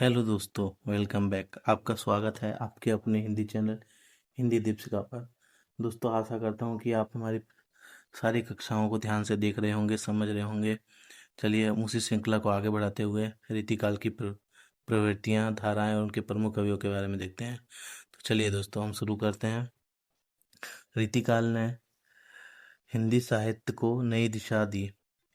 Hello दोस्तों, welcome back. आपका स्वागत है आपके अपने हिंदी चैनल हिंदी दीपिका पर। दोस्तों, आशा करता हूँ कि आप हमारी सारी कक्षाओं को ध्यान से देख रहे होंगे, समझ रहे होंगे। चलिए, हम उसी श्रृंखला को आगे बढ़ाते हुए रीतिकाल की प्रवृत्तियाँ, धाराएं और उनके प्रमुख कवियों के बारे में देखते हैं। तो चलिए दोस्तों, हम शुरू करते हैं। रीतिकाल ने हिंदी साहित्य को नई दिशा दी।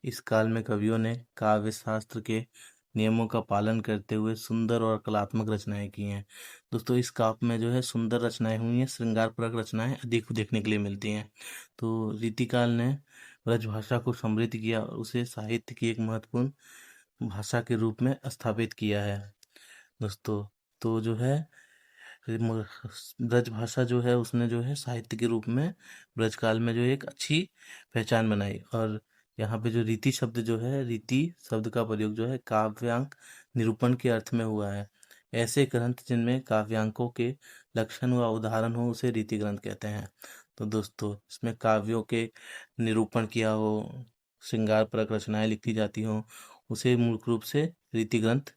इस काल में कवियों ने काव्य शास्त्र के नियमों का पालन करते हुए सुंदर और कलात्मक रचनाएं की हैं। दोस्तों, इस काव्य में जो है सुंदर रचनाएं हुई हैं, श्रृंगारपूर्वक रचनाएं अधिक देखने के लिए मिलती हैं। तो रीतिकाल ने ब्रजभाषा को समृद्ध किया और उसे साहित्य की एक महत्वपूर्ण भाषा के रूप में स्थापित किया है। दोस्तों, तो जो है ब्रज भाषा जो है उसने जो है साहित्य के रूप में ब्रजकाल में जो एक अच्छी पहचान बनाई। और यहाँ पे जो रीति शब्द जो है, रीति शब्द का प्रयोग जो है काव्यांक निरूपण के अर्थ में हुआ है। ऐसे ग्रंथ जिनमें काव्यांकों के लक्षण व उदाहरण हो उसे रीति ग्रंथ कहते हैं। तो दोस्तों, इसमें काव्यों के निरूपण किया हो, श्रृंगार परक रचनाएं लिखी जाती हो, उसे मूल रूप से रीति ग्रंथ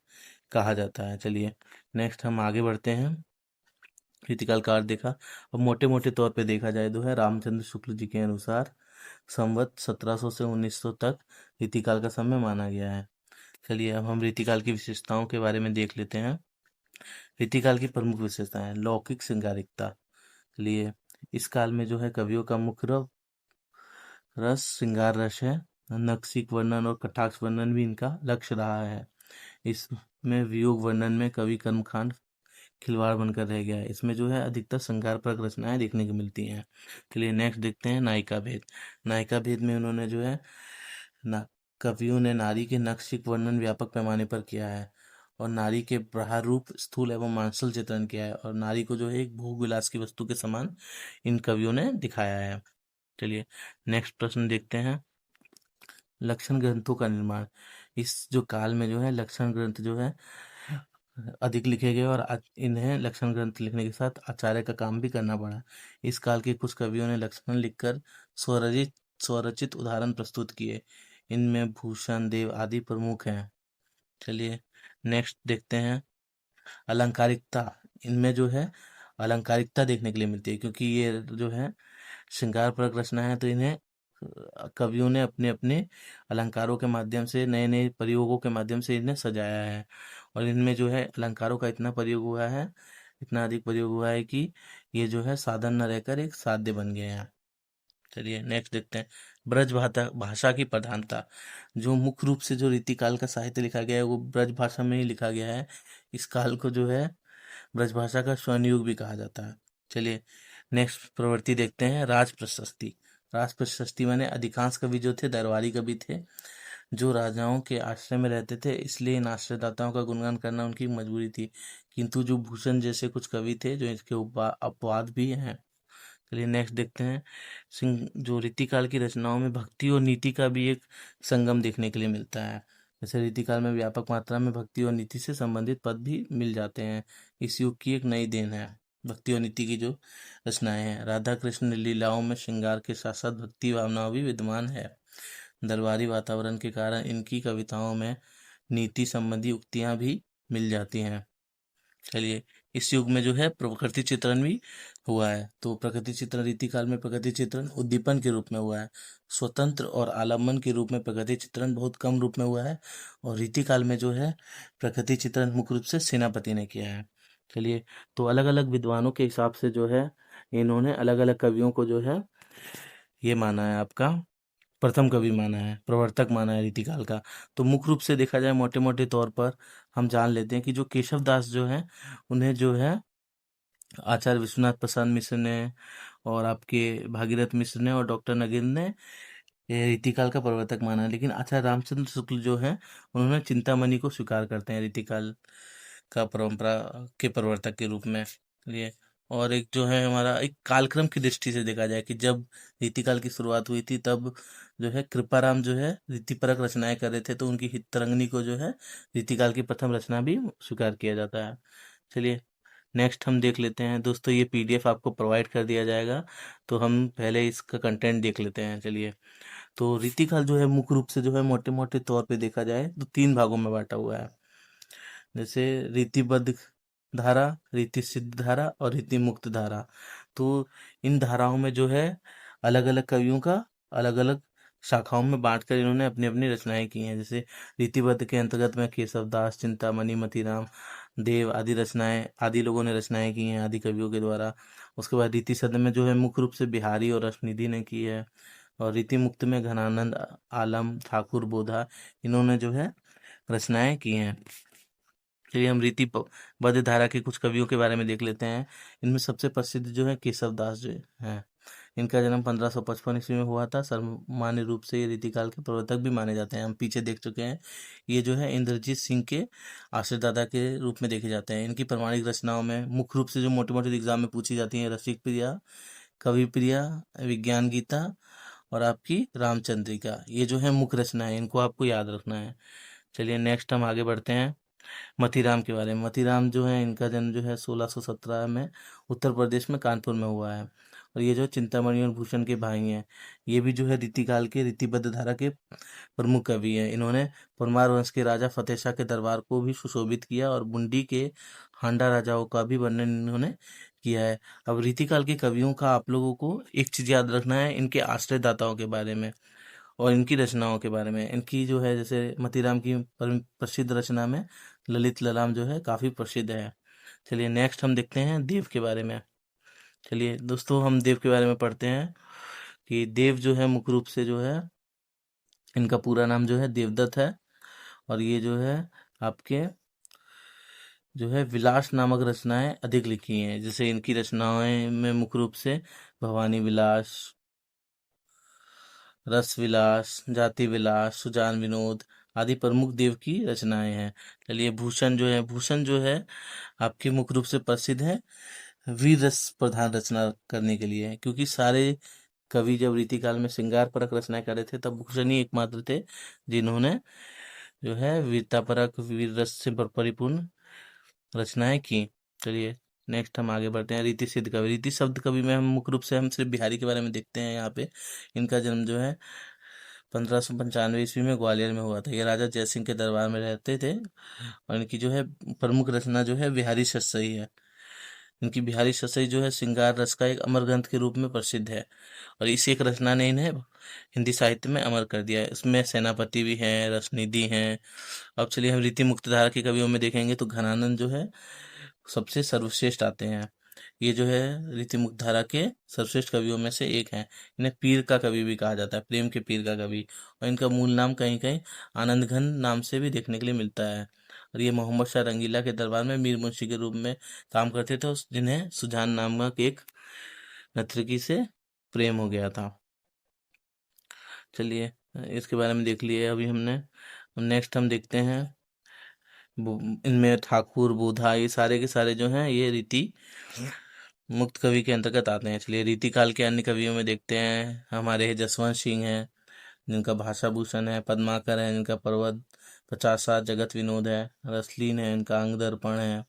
कहा जाता है। चलिए, नेक्स्ट हम आगे बढ़ते हैं। रीतिकाल का अर्थ देखा। अब मोटे मोटे तौर पे देखा जाए तो है रामचंद्र शुक्ल जी के अनुसार संवत 1700 से 1900 तक रीतिकाल का समय माना गया है। चलिए, अब हम रीतिकाल की विशेषताओं के बारे में देख लेते हैं। रीतिकाल की प्रमुख विशेषताएं: लौकिक श्रृंगारिकता। चलिए, इस काल में जो है कवियों का मुख्य रस श्रृंगार रस है। नक्सिक वर्णन और कटाक्ष वर्णन भी इनका लक्ष्य रहा है। इसमें वियोग वर्णन में कवि कर्मकांड खिलवाड़ बनकर रह गया है। इसमें जो है अधिकतर श्रृंगारपरक रचनाएं देखने को मिलती हैं। चलिए, नेक्स्ट देखते हैं नायिका भेद। नायिका भेद में उन्होंने जो है ना कवियों ने नारी के नक्शिक वर्णन व्यापक पैमाने पर किया है और नारी के प्रहार रूप, स्थूल एवं मांसल चित्रण किया है और नारी को जो है एक भोग विलास की वस्तु के समान इन कवियों ने दिखाया है। चलिए, नेक्स्ट प्रश्न देखते हैं। लक्षण ग्रंथों का निर्माण। इस जो काल में जो है लक्षण ग्रंथ जो है अधिक लिखे गए और इन्हें लक्षण ग्रंथ लिखने के साथ आचार्य का काम भी करना पड़ा। इस काल के कुछ कवियों ने लक्षण लिखकर स्वरचित स्वरचित उदाहरण प्रस्तुत किए। इनमें भूषण देव आदि प्रमुख हैं। चलिए, नेक्स्ट देखते हैं। अलंकारिकता। इनमें जो है अलंकारिकता देखने के लिए मिलती है, क्योंकि ये जो है श्रृंगार परक रचना है, तो इन्हें कवियों ने अपने अपने अलंकारों के माध्यम से, नए नए प्रयोगों के माध्यम से इन्हें सजाया है। और इनमें जो है अलंकारों का इतना प्रयोग हुआ है, इतना अधिक प्रयोग हुआ है कि ये जो है साधन न रहकर एक साध्य बन गए हैं। चलिए, नेक्स्ट देखते हैं। ब्रज भाषा भाषा की प्रधानता। जो मुख्य रूप से जो रीतिकाल का साहित्य लिखा गया है वो ब्रज भाषा में ही लिखा गया है। इस काल को जो है ब्रजभाषा का स्वर्ण युग भी कहा जाता है। चलिए, नेक्स्ट प्रवृत्ति देखते हैं। राज प्रशस्ति। राज प्रशस्ति माने अधिकांश कवि जो थे दरबारी कवि थे, जो राजाओं के आश्रय में रहते थे, इसलिए इन आश्रयदाताओं का गुणगान करना उनकी मजबूरी थी। किंतु जो भूषण जैसे कुछ कवि थे जो इसके अपवाद भी हैं। चलिए, नेक्स्ट देखते हैं। सिंह जो रीतिकाल की रचनाओं में भक्ति और नीति का भी एक संगम देखने के लिए मिलता है। जैसे रीतिकाल में व्यापक मात्रा में भक्ति और नीति से संबंधित पद भी मिल जाते हैं। इस युग की एक नई देन है भक्ति और नीति की जो रचनाएं हैं। राधा कृष्ण लीलाओं में श्रृंगार के साथ साथ भक्ति भावनाओं भी विद्यमान है। दरबारी वातावरण के कारण इनकी कविताओं में नीति संबंधी उक्तियां भी मिल जाती हैं। चलिए, इस युग में जो है प्रकृति चित्रण भी हुआ है। तो प्रकृति चित्रण रीतिकाल में प्रकृति चित्रण उद्दीपन के रूप में हुआ है। स्वतंत्र और आलम्बन के रूप में प्रकृति चित्रण बहुत कम रूप में हुआ है। और रीतिकाल में जो है प्रकृति चित्रण मुख्य रूप से सेनापति ने किया है। चलिए, तो अलग अलग विद्वानों के हिसाब से जो है इन्होंने अलग अलग कवियों को जो है ये माना है, आपका प्रथम कवि माना है, प्रवर्तक माना है रीतिकाल का। तो मुख्य रूप से देखा जाए मोटे मोटे तौर पर हम जान लेते हैं कि जो केशव दास जो है उन्हें जो है आचार्य विश्वनाथ प्रसाद मिश्र ने और आपके भागीरथ मिश्र ने और डॉक्टर नगेंद्र ने ये रीतिकाल का प्रवर्तक माना है। लेकिन आचार्य रामचंद्र शुक्ल जो है उन्होंने चिंतामणि को स्वीकार करते हैं रीतिकाल का परंपरा के प्रवर्तक के रूप में। लिए, और एक जो है हमारा एक कालक्रम की दृष्टि से देखा जाए कि जब रीतिकाल की शुरुआत हुई थी तब जो है कृपाराम जो है रीतिपरक रचनाएं कर रहे थे, तो उनकी हित तरंगिणी को जो है रीतिकाल की प्रथम रचना भी स्वीकार किया जाता है। चलिए, नेक्स्ट हम देख लेते हैं। दोस्तों, ये पीडीएफ आपको प्रोवाइड कर दिया जाएगा, तो हम पहले इसका कंटेंट देख लेते हैं। चलिए, तो रीतिकाल जो है मुख्य रूप से जो है मोटे मोटे तौर पे देखा जाए तो तीन भागों में बांटा हुआ है। जैसे रीतिबद्ध धारा, रीति सिद्ध धारा और रीति मुक्त धारा। तो इन धाराओं में जो है अलग अलग कवियों का अलग अलग शाखाओं में बांटकर इन्होंने अपनी अपनी रचनाएं की हैं। जैसे रीतिबद्ध के अंतर्गत में केशव दास, चिंतामणि, मतीराम, देव आदि रचनाएं, आदि लोगों ने रचनाएं की हैं आदि कवियों के द्वारा। उसके बाद रीति सद में जो है मुख्य रूप से बिहारी और रसनिधि ने की है। और रीति मुक्त में घनानंद, आलम, ठाकुर, बोधा, इन्होंने जो है रचनाएं की हैं। चलिए हम बद्ध धारा के कुछ कवियों के बारे में देख लेते हैं। इनमें सबसे प्रसिद्ध जो है केशव दास जो है। इनका जन्म 1555 ईस्वी में हुआ था। सामान्य रूप से ये रीतिकाल के प्रवर्तक भी माने जाते हैं। हम पीछे देख चुके हैं। ये जो है इंद्रजीत सिंह के आश्रयदाता के रूप में देखे जाते हैं। इनकी प्रमाणिक रचनाओं में मुख्य रूप से जो मोटे मोटे एग्जाम में पूछी जाती हैं, रसिक प्रिया, कवि प्रिया, विज्ञान गीता और आपकी रामचंद्रिका, ये जो है मुख्य रचना है। इनको आपको याद रखना है। चलिए नेक्स्ट हम आगे बढ़ते हैं मतीराम के बारे में। मतीराम जो है इनका जन्म जो है 1617 में उत्तर प्रदेश में कानपुर में हुआ है। और ये जो चिंतामणि और भूषण के भाई हैं। ये भी जो है रीतिकाल के रीतिबद्ध धारा के प्रमुख कवि हैं। इन्होंने परमार वंश के राजा फतेह शाह के दरबार को भी सुशोभित किया और बूंदी के हांडा राजाओं का भी वर्णन इन्होंने किया है। अब रीतिकाल के कवियों का आप लोगों को एक चीज याद रखना है, इनके आश्रयदाताओं के बारे में और इनकी रचनाओं के बारे में। इनकी जो है जैसे मतीराम की प्रसिद्ध रचना में ललित ललाम जो है काफी प्रसिद्ध है। चलिए नेक्स्ट हम देखते हैं देव के बारे में। चलिए दोस्तों हम देव के बारे में पढ़ते हैं कि देव जो है मुख्य रूप से जो है इनका पूरा नाम जो है देवदत्त है। और ये जो है आपके जो है विलास नामक रचनाएं अधिक लिखी हैं। जैसे इनकी रचनाएं में मुख्य रूप से भवानी विलास, रस विलास, जाति विलास, सुजान विनोद आदि प्रमुख देव की रचनाएं हैं। चलिए भूषण जो है आपके मुख्य रूप से प्रसिद्ध है वीर रस प्रधान रचना करने के लिए। क्योंकि सारे कवि जब रीतिकाल में श्रृंगार परक रचनाएं कर रहे थे, तब भूषण ही एकमात्र थे जिन्होंने जो है वीरता परक, वीर रस से परिपूर्ण रचनाएं की। चलिए नेक्स्ट हम आगे बढ़ते हैं रीति सिद्ध कवि। रीति शब्द कवि में हम मुख्य रूप से हम सिर्फ बिहारी के बारे में देखते हैं यहाँ पे। इनका जन्म जो है 1595 ईस्वी में ग्वालियर में हुआ था। ये राजा जयसिंह के दरबार में रहते थे। और इनकी जो है प्रमुख रचना जो है बिहारी शस्यई है। इनकी बिहारी शस्यई जो है श्रृंगार रस का एक अमर ग्रंथ के रूप में प्रसिद्ध है। और इस एक रचना ने इन्हें हिंदी साहित्य में अमर कर दिया है। इसमें सेनापति भी हैं, रसनिधि हैं। अब चलिए हम रीति मुक्त धारा के कवियों में देखेंगे तो घनानंद जो है सबसे सर्वश्रेष्ठ आते हैं। ये जो है रीति मुक्त धारा के सर्वश्रेष्ठ कवियों में से एक हैं। इन्हें पीर का कवि भी कहा जाता है, प्रेम के पीर का कवि। और इनका मूल नाम कहीं कहीं आनंद घन नाम से भी देखने के लिए मिलता है। और ये मोहम्मद शाह रंगीला के दरबार में मीर मुंशी के रूप में काम करते थे, जिन्हें सुजान नामक एक नर्तकी से प्रेम हो गया था। चलिए इसके बारे में देख लिए अभी हमने। नेक्स्ट हम देखते हैं इनमें ठाकुर, बोधा, ये सारे के सारे जो हैं ये रीति मुक्त कवि के अंतर्गत आते हैं। चलिए रीति काल के अन्य कवियों में देखते हैं। हमारे जसवंत सिंह हैं जिनका भाषा भूषण है, पद्माकर है जिनका पर्वत 50 जगत विनोद है, रसलीन है इनका अंग दर्पण है,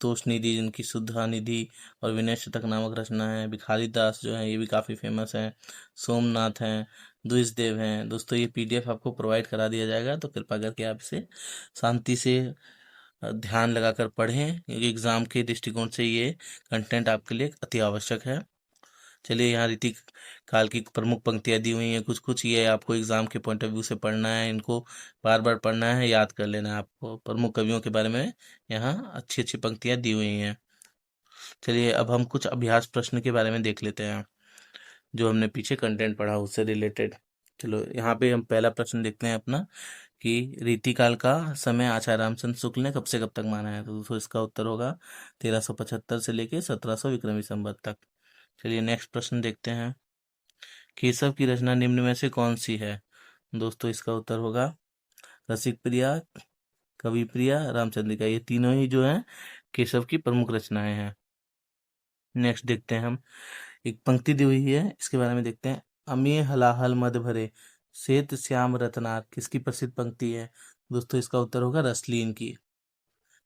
तोष निधि जिनकी शुद्धा निधि और विनय शतक नामक रचना है, भिखारी दास जो है ये भी काफ़ी फेमस है, सोमनाथ हैं, द्विजदेव हैं। दोस्तों ये पीडीएफ आपको प्रोवाइड करा दिया जाएगा, तो कृपा करके आप इसे शांति से ध्यान लगाकर पढ़ें, क्योंकि एग्ज़ाम के दृष्टिकोण से ये कंटेंट आपके लिए अति आवश्यक है। चलिए यहाँ रीति काल की प्रमुख पंक्तियाँ दी हुई हैं कुछ कुछ। ये आपको एग्ज़ाम के पॉइंट ऑफ व्यू से पढ़ना है, इनको बार बार पढ़ना है, याद कर लेना है आपको। प्रमुख कवियों के बारे में यहाँ अच्छी अच्छी पंक्तियाँ दी हुई हैं। चलिए अब हम कुछ अभ्यास प्रश्न के बारे में देख लेते हैं, जो हमने पीछे कंटेंट पढ़ा उससे रिलेटेड। चलो यहाँ पे हम पहला प्रश्न देखते हैं अपना कि रीतिकाल का समय आचार्य रामचंद्र शुक्ल ने कब से कब तक माना है। तो दोस्तों इसका उत्तर होगा 1375 से लेके 1700 विक्रमी संवत तक। चलिए नेक्स्ट प्रश्न देखते हैं। केशव की रचना निम्न में से कौन सी है। दोस्तों इसका उत्तर होगा रसिक प्रिया, कवि प्रिया, रामचंद्रिका, ये तीनों ही जो है केशव की प्रमुख रचनाएं हैं। नेक्स्ट देखते हैं हम, एक पंक्ति दी हुई है इसके बारे में देखते हैं। अमी हलाहल मद भरे श्वेत श्याम रत्नार किसकी प्रसिद्ध पंक्ति है। दोस्तों इसका उत्तर होगा रसलीन की।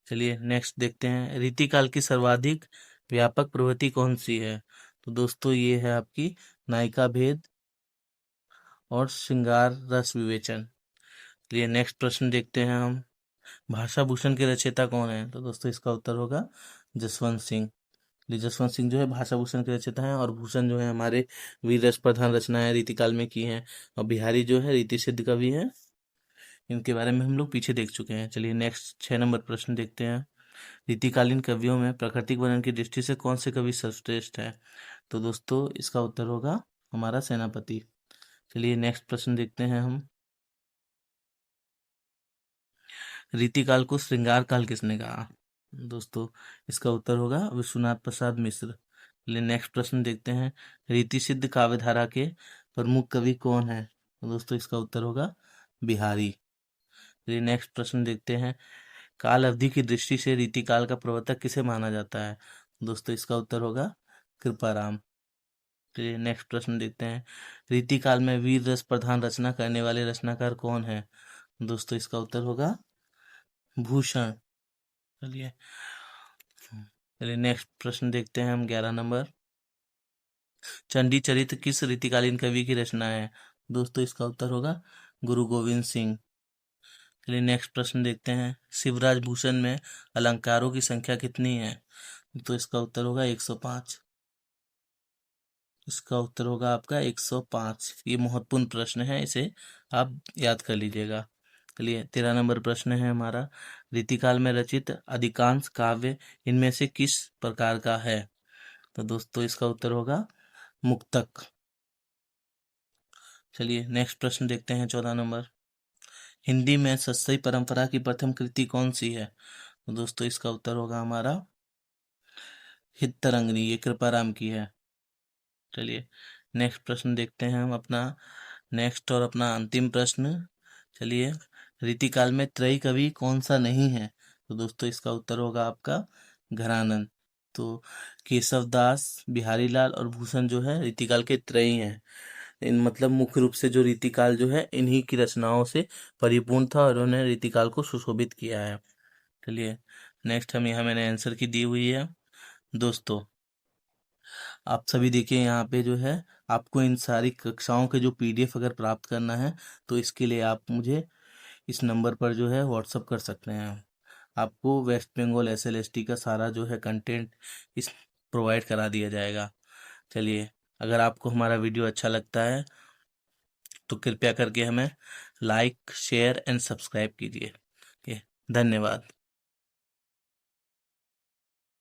चलिए नेक्स्ट देखते हैं, रीतिकाल की सर्वाधिक व्यापक प्रवृत्ति कौन सी है। तो दोस्तों ये है आपकी नायिका भेद और श्रृंगार रस विवेचन। चलिए नेक्स्ट प्रश्न देखते हैं हम, भाषा भूषण के रचयिता कौन है? तो दोस्तों इसका उत्तर होगा जसवंत सिंह। ये जसवंत सिंह जो है भाषा भूषण के रचयिता हैं, और भूषण जो है हमारे वीर रस प्रधान रचनाएं रीतिकाल में की हैं, और बिहारी जो है रीति सिद्ध कवि है। इनके बारे में हम लोग पीछे देख चुके हैं। चलिए नेक्स्ट 6 नंबर प्रश्न देखते हैं। रीतिकालीन कवियों में प्राकृतिक वर्णन की दृष्टि से कौन से कवि सर्वश्रेष्ठ है? तो दोस्तों इसका उत्तर होगा हमारा सेनापति। चलिए नेक्स्ट प्रश्न देखते हैं हम। रीतिकाल को श्रृंगार काल किसने कहा? दोस्तों इसका उत्तर होगा विश्वनाथ प्रसाद मिश्र। चलिए नेक्स्ट प्रश्न देखते हैं। रीति सिद्ध काव्यधारा के प्रमुख कवि कौन है? तो दोस्तों इसका उत्तर होगा बिहारी। चलिए नेक्स्ट प्रश्न देखते हैं। काल अवधि की दृष्टि से रीतिकाल का प्रवर्तक किसे माना जाता है? दोस्तों इसका उत्तर होगा कृपाराम। चलिए नेक्स्ट प्रश्न देखते हैं। रीतिकाल में वीर रस प्रधान रचना करने वाले रचनाकार कौन है? दोस्तों इसका उत्तर होगा भूषण। चलिए चलिए नेक्स्ट प्रश्न देखते हैं हम 11 नंबर। चंडी चरित्र किस रीतिकालीन कवि की रचना है? दोस्तों इसका उत्तर होगा गुरु गोविंद सिंह। चलिए नेक्स्ट प्रश्न देखते हैं। शिवराज भूषण में अलंकारों की संख्या कितनी है? तो इसका उत्तर होगा 105। इसका उत्तर होगा आपका 105। ये महत्वपूर्ण प्रश्न है, इसे आप याद कर लीजिएगा। चलिए 13 नंबर प्रश्न है हमारा। रीतिकाल में रचित अधिकांश काव्य इनमें से किस प्रकार का है? तो दोस्तों इसका उत्तर होगा मुक्तक। चलिए नेक्स्ट प्रश्न देखते हैं 14 नंबर। हिंदी में सतसई परंपरा की प्रथम कृति कौन सी है? तो दोस्तों इसका उत्तर होगा हमारा हितरंगिनी। ये कृपाराम की है। चलिए नेक्स्ट प्रश्न देखते हैं हम अपना नेक्स्ट और अपना अंतिम प्रश्न। चलिए रीतिकाल में त्रयी कवि कौन सा नहीं है? तो दोस्तों इसका उत्तर होगा आपका घरानंद। तो केशव दास, बिहारी लाल और भूषण जो है रीतिकाल के त्रयी हैं। इन मतलब मुख्य रूप से जो रीतिकाल जो है इन्हीं की रचनाओं से परिपूर्ण था, और उन्होंने रीतिकाल को सुशोभित किया है। चलिए नेक्स्ट हम यहाँ मैंने आंसर की दी हुई है। दोस्तों आप सभी देखिए यहाँ पे जो है आपको इन सारी कक्षाओं के जो पीडीएफ अगर प्राप्त करना है तो इसके लिए आप मुझे इस नंबर पर जो है व्हाट्सअप कर सकते हैं। आपको वेस्ट बंगाल एसएलएसटी का सारा जो है कंटेंट इस प्रोवाइड करा दिया जाएगा। चलिए अगर आपको हमारा वीडियो अच्छा लगता है तो कृपया करके हमें लाइक शेयर एंड सब्सक्राइब कीजिए। धन्यवाद।